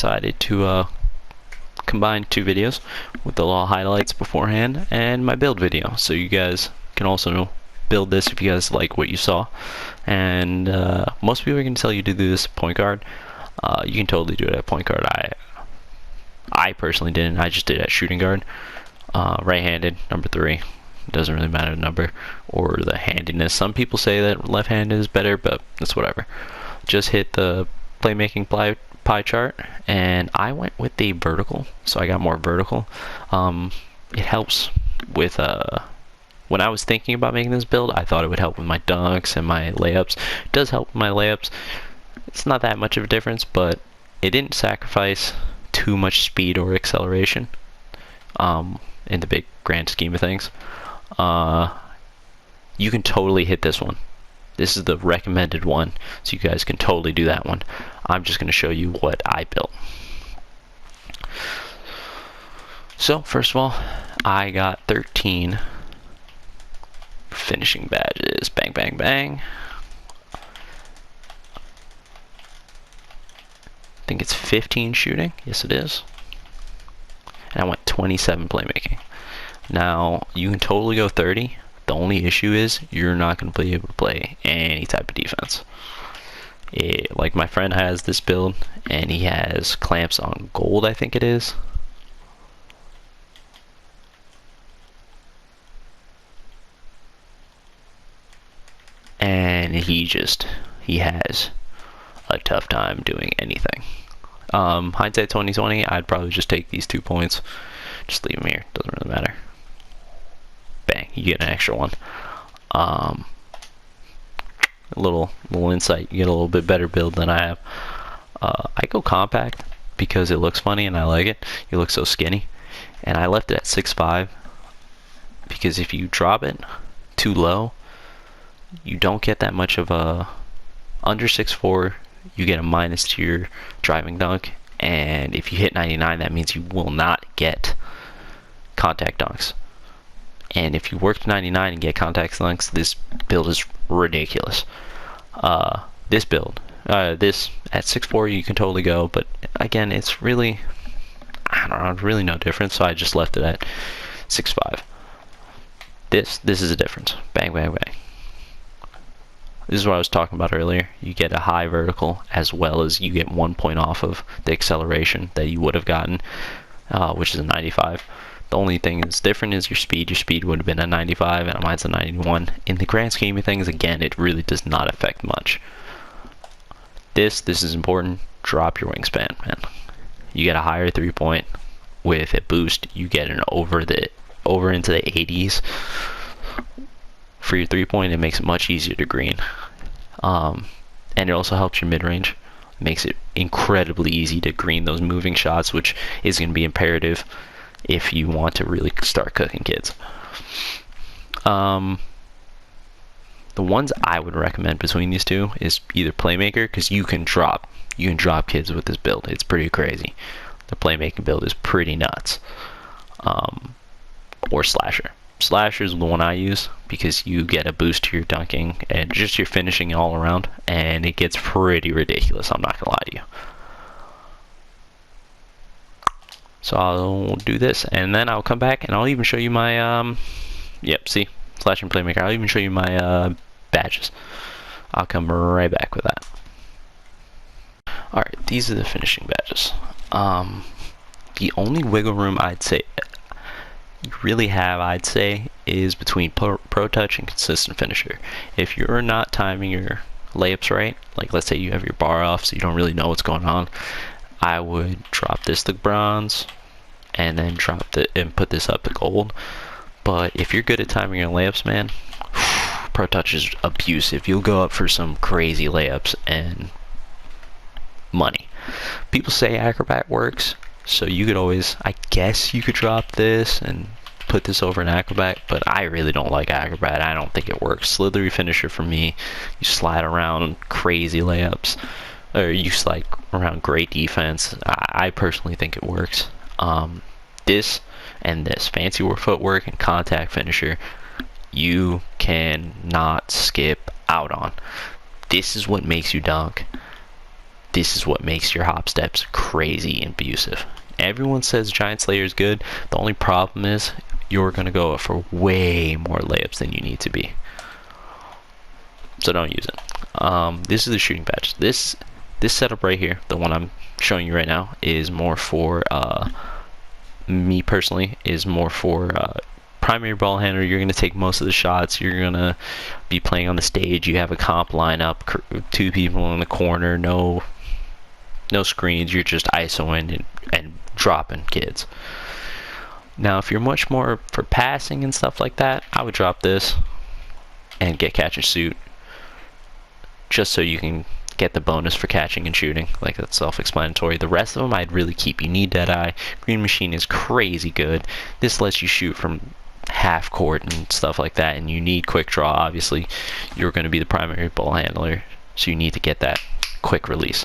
decided to combine two videos with the little highlights beforehand and my build video, so you guys can also build this if you guys like what you saw. And most people are going to tell you to do this at point guard. You can totally do it at point guard. I personally didn't. I just did it at shooting guard. Right-handed, number 3. It doesn't really matter the number or the handiness. Some people say that left-handed is better, but it's whatever. Just hit the playmaking pie chart, and I went with the vertical, so I got more vertical. It helps with when I was thinking about making this build, I thought it would help with my dunks and my layups. It does help with my layups. It's not that much of a difference, but it didn't sacrifice too much speed or acceleration in the big grand scheme of things. You can totally hit this one. This is the recommended one, so you guys can totally do that one. I'm just going to show you what I built. So first of all, I got 13 finishing badges. Bang, bang, bang. I think it's 15 shooting. Yes, it is. And I went 27 playmaking. Now, you can totally go 30. The only issue is you're not going to be able to play any type of defense. Like my friend has this build, and he has clamps on gold, I think it is. And he has a tough time doing anything. Hindsight 2020, I'd probably just take these 2 points. Just leave them here. Doesn't really matter. Bang, you get an extra one. A little insight. You get a little bit better build than I have. I go compact because it looks funny and I like it. You look so skinny. And I left it at 6'5", because if you drop it too low, you don't get that much of a... Under 6'4", you get a minus to your driving dunk, and if you hit 99, that means you will not get contact dunks. And if you work to 99 and get contact dunks, this build is ridiculous. This build, this at 6'4", you can totally go, but again, it's really, I don't know, really no difference, so I just left it at 6'5". This is a difference. Bang, bang, bang. This is what I was talking about earlier. You get a high vertical, as well as you get 1 point off of the acceleration that you would have gotten, which is a 95. The only thing that's different is your speed. Your speed would have been a 95, and mine's a 91. In the grand scheme of things, again, it really does not affect much. This is important. Drop your wingspan, man. You get a higher 3-point with a boost. You get an over into the 80s. For your 3-point, it makes it much easier to green. And it also helps your mid-range. Makes it incredibly easy to green those moving shots, which is going to be imperative if you want to really start cooking kids. The ones I would recommend between these two is either Playmaker, because you can drop kids with this build. It's pretty crazy. The Playmaking build is pretty nuts. Or Slasher. Slasher is the one I use because you get a boost to your dunking and just your finishing all around, and it gets pretty ridiculous, I'm not gonna lie to you. So I'll do this, and then I'll come back and I'll even show you my yep, see, Slash and Playmaker. I'll even show you my badges. I'll come right back with that. Alright, these are the finishing badges. The only wiggle room I'd say you really have, I'd say, is between pro touch and consistent finisher. If you're not timing your layups right, like let's say you have your bar off so you don't really know what's going on, I would drop this to bronze and then put this up to gold. But if you're good at timing your layups, man, pro touch is abusive. You'll go up for some crazy layups and money. People say acrobat works, so you could always, I guess you could drop this and put this over an acrobat, but I really don't like acrobat. I don't think it works. Slithery finisher for me. You slide around crazy layups, or you slide around great defense. I personally think it works. This and this fancy footwork and contact finisher, you can not skip out on. This is what makes you dunk. this is what makes your hop steps crazy and abusive. Everyone says Giant Slayer is good. The only problem is you're going to go for way more layups than you need to be. So don't use it. This is the shooting badge. This setup right here, the one I'm showing you right now, is more for me personally, is more for primary ball handler. You're going to take most of the shots. You're going to be playing on the stage. You have a comp lineup, 2 people in the corner, no screens. You're just ISOing and dropping kids. Now, if you're much more for passing and stuff like that, I would drop this and get catch and shoot, just so you can get the bonus for catching and shooting. Like, that's self-explanatory. The rest of them I'd really keep. You need Deadeye. Green Machine is crazy good. This lets you shoot from half court and stuff like that, and you need quick draw. Obviously, you're going to be the primary ball handler, so you need to get that quick release.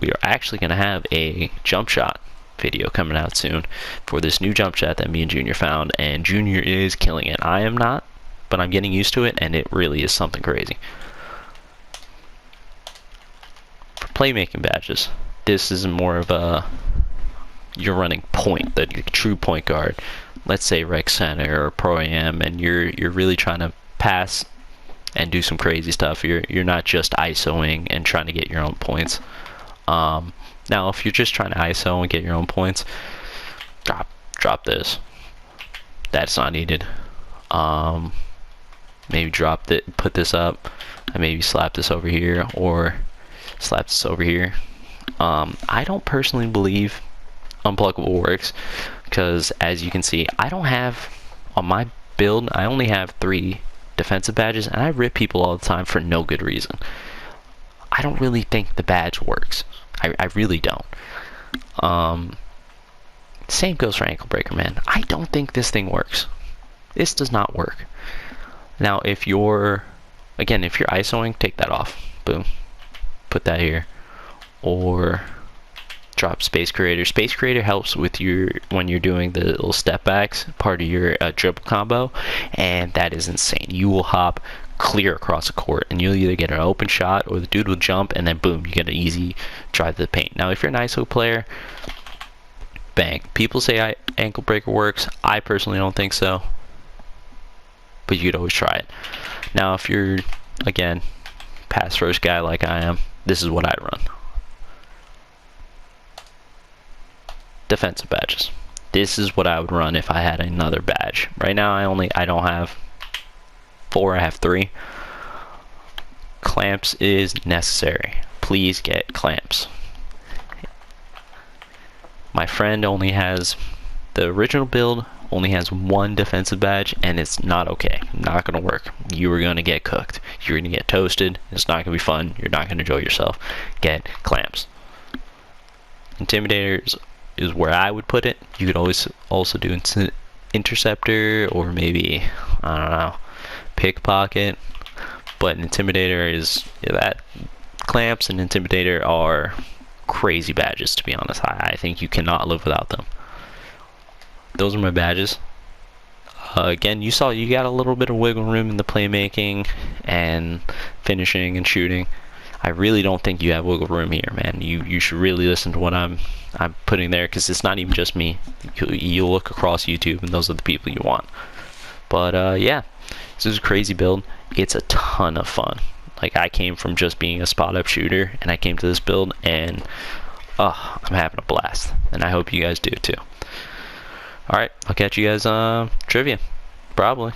We are actually going to have a jump shot video coming out soon for this new jump shot that me and Junior found, and Junior is killing it. I am not, but I'm getting used to it, and it really is something crazy. For playmaking badges, this is more of a, you're running point, the true point guard. Let's say rec center or pro am, and you're really trying to pass and do some crazy stuff. You're not just ISOing and trying to get your own points. Now, if you're just trying to ISO and get your own points, drop this. That's not needed. Maybe drop it, put this up, and maybe slap this over here, or slap this over here. I don't personally believe unpluggable works, because as you can see, I don't have, on my build, I only have 3 defensive badges, and I rip people all the time for no good reason. I don't really think the badge works. I really don't. Same goes for ankle breaker, man. I don't think this thing works. This does not work. Now, if you're ISOing, take that off. Boom. Put that here. Or drop Space Creator. Space Creator helps with when you're doing the little step backs, part of your dribble combo, and that is insane. You will hop clear across the court, and you'll either get an open shot or the dude will jump, and then boom, you get an easy drive to the paint. Now, if you're an ISO player, bang. People say ankle breaker works. I personally don't think so, but you could always try it. Now, if you're, again, pass first guy like I am, this is what I'd run. Defensive badges. This is what I would run if I had another badge. Right now, I don't have 4, I have 3. Clamps is necessary. Please get clamps. My friend only has, the original build only has 1 defensive badge, and it's not okay. Not gonna work. You are gonna get cooked. You're gonna get toasted. It's not gonna be fun. You're not gonna enjoy yourself. Get clamps. Intimidators is where I would put it. You could always also do interceptor, or maybe, I don't know, pickpocket, but intimidator is, that clamps and intimidator are crazy badges, to be honest. I think you cannot live without them. Those are my badges. Again, you saw you got a little bit of wiggle room in the playmaking and finishing and shooting. I really don't think you have wiggle room here, man. You should really listen to what I'm putting there, because it's not even just me. You look across YouTube, and those are the people you want. But yeah, this is a crazy build. It's a ton of fun. Like, I came from just being a spot-up shooter, and I came to this build, and I'm having a blast. And I hope you guys do too. Alright, I'll catch you guys trivia. Probably.